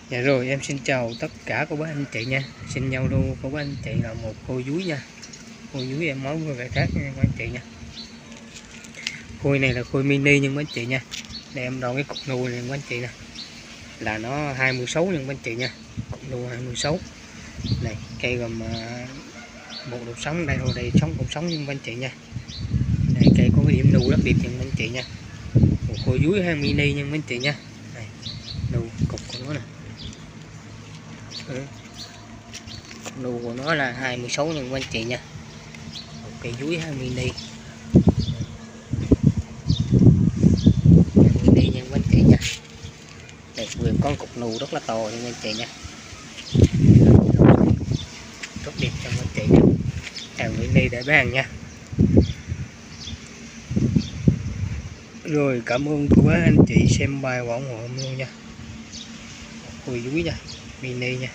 Dạ rồi, em xin chào tất cả cô bác anh chị nha. Xin giao lưu cô bác anh chị là một cô dúi nha. Cô dúi em mới vừa về khác nha các anh chị nha. Khui này là khui mini nhưng các anh chị nha. Để em đo cái cục nuôi này các anh chị nè. Là nó 26 nhưng các anh chị nha. Cục nuôi 26. Này, cây gồm một đột sống đây rồi, đây sống cục sống nhưng các anh chị nha. Đây, cây có cái điểm nuôi rất đẹp nha các anh chị nha. Một cô dúi hang mini nhưng các anh chị nha. Đây, nuôi cục của nó nè. Nụ của nó là 26 nha các anh chị nha. Một cây dúi mini. Mini nha các anh chị nha. Đây vừa con cục nụ rất là to nha các anh chị nha. Rất đẹp cho các anh chị nha. Hàng mini để bán nha. Rồi cảm ơn cô bác anh chị xem bài và ủng hộ luôn nha. Một cùi dúi nha, mini nha.